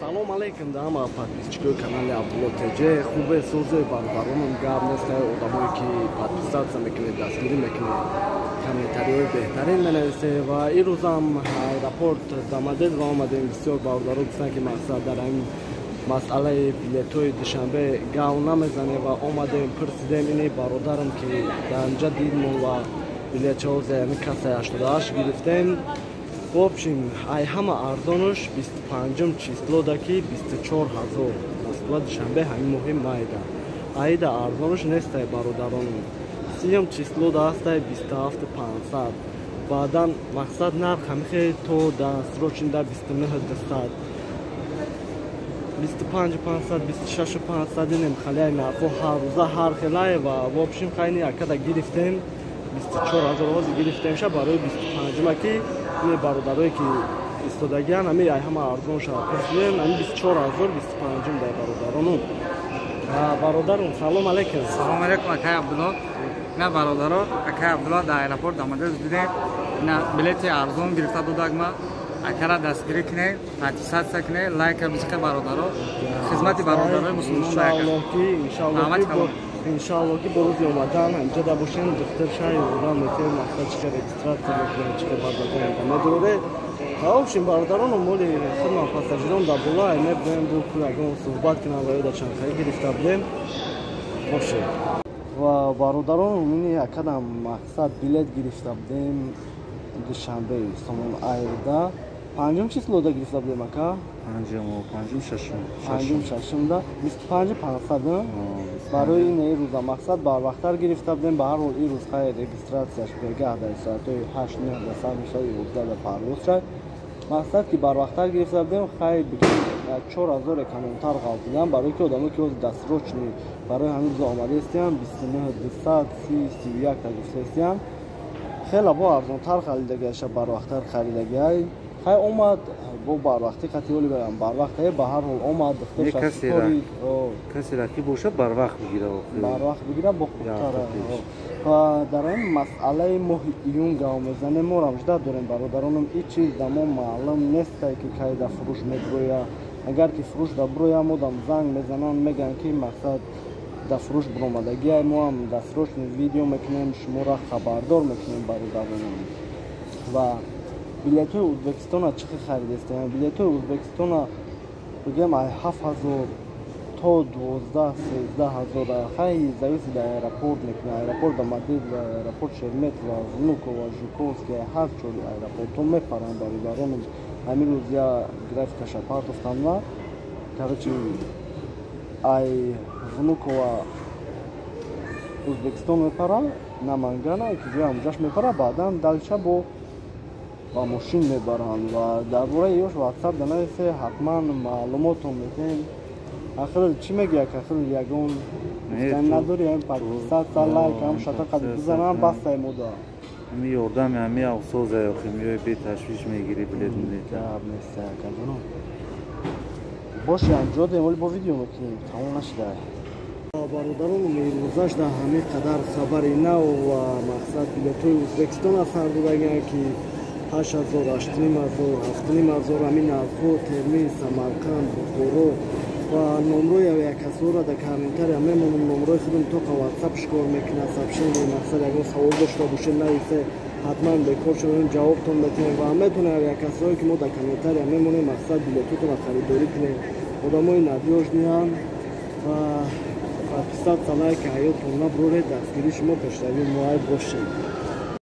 Салом алейкум, дама подписчикои канали Абдулло ТЖ. Хубе сӯзе барбаронам гап нест, одамое ки подписатсия мекунед, дастгирӣ мекунед, комментариҳои беҳтарин менависед ва ирӯзам аэропорт замадед ва омадем. Бисёр бародаро гуфтанд ки мақсад дар ин масъалаи билетҳои душанбе гав намезанем ва омадем пурсидем ини бародарам ки дар инҷа дидмон ва билетчаҳо заями касаи 88 гирифтем. В общем, ай ҳама арзонуш 25 число даки 24 000 Москва душанбе ҳамин муҳим майда. Айда арзонуш нестай бародарон. 30 число дастай 27 500. Баъдан мақсад нарх ҳамихе то дасрочинда 29 200. 25 500 26 500 инем халияи нархо ҳар рӯза ҳар хелае ва в общем хайни акада гирифтем 24 000 ҳози гирифтем ша барои 25 ки ин бародарое ки истодагиан ами ай ҳама арзон шава пурсидем ами 24 000 25 дай бародарону. Бародарон салом алейкум. Салом алейкум акай Абдулло. На бародаро акай Абдулло дар аэропорт омада дидем. На билети арзон гирифта додагма акара дастгирӣ кине, подписатсия кине, лайка бисика бародаро. Хизмати бародарои мусулмон иншалло ки бо рӯзи омадан инҷа бошем духтар шаҳри одам метем мақсад чика регистратсия мекунем чика бардагон медоре. В общем бародарон моли худман пассажирон да бола мебудем бу ягон суҳбат кунам ва ёда чанқаи гирифта будем. Боше. Ва бародарон мини якадам мақсад билет гирифта будем душанбе сомон айда 5 число да гирифта будем ака 5 да 25 500 барои ин рӯза мақсад барвақттар гирифта будем. Ба ҳар ҳол ин рӯз хай регистратсияш бегаҳ дар соатои 8 9 да сар мешавад 11 да парвоз шад. Мақсад ки барвақттар гирифта будем хай бигем 4000 камонтар ғалтидам барои ки одамое ки ҳози дастрочни барои ҳамин рӯза омадаистиям 29 200 30 31 та гуфтаистиям хела бо арзонтар халидагиаша барвақттар халидагиай хай омад бо барвақти қатиёли баям барвақте ба ҳар ҳол омад касе ки боша барвақт бигира бо хубтара ва дар ин масъалаи моҳи июн гав мезанем мо рамжда дорем бародаронам ин чиз да мо маълум нестай ки кай да фурӯш мебироя. Агар ки фурӯш да бироя модам занг мезананд мегӯянд ки мақсад да фурӯш биромадагиай мо ҳам дастрочни видео мекунем шуморо хабардор мекунем бародаронам. Ва билетҳои Ӯзбекистона чӣ хел харидестем? Билетҳои Ӯзбекистона бигем ай 7000 то 12 13 000 хай зависи да аэропорт мекуна. Аэропорт Домодедово ва аэропорт Шереметьево, Внуково, Жуковский ҳар чори аэропортҳо мепаранд бародаронам. Ҳамин рӯз я графика Шапартов тамна короче ай Внуково Ӯзбекистон мепара Намангана ки ҷои ҳамҷаш мепара баъдан далша бо ва мошин мебаранд ва дар бораи ёш ватсап данависе ҳатман маълумотон метем. Ахир чӣ мегӯяд ки ахир ягон гуфтани надори ҳам подписатсия лайк ҳам шатақа бизанам бастай мода ҳами ёрдами ҳами авсоза охи меои беташвиш мегири билет гап нест акаҷоно. Боше анҷо дем вале бо видео мекунем тамом нашида. Бародарон мерӯзаш да ҳамин қадар хабари нав ва мақсад билетҳои Ӯзбекистон сар додагиан ки 8000 8500 7000 ҳамин нархҳо Термиз, Самарқанд, Бухоро ва номрои авиакасора да комментария мемонам номрои худам тоқа ватсап шикор мекунад сабшини мақсад ягон савол дошта бошед нависе ҳатман бекор шудем ҷавобтон метавонем ва метавоне авиакасорое ки мо да комментария мемонем мақсад билетотонро харидорӣ кунем. Одамои надёжниам ва подписатсия лайка ҳаётон наброред дастгирии шумо пешравии муайяд бошед.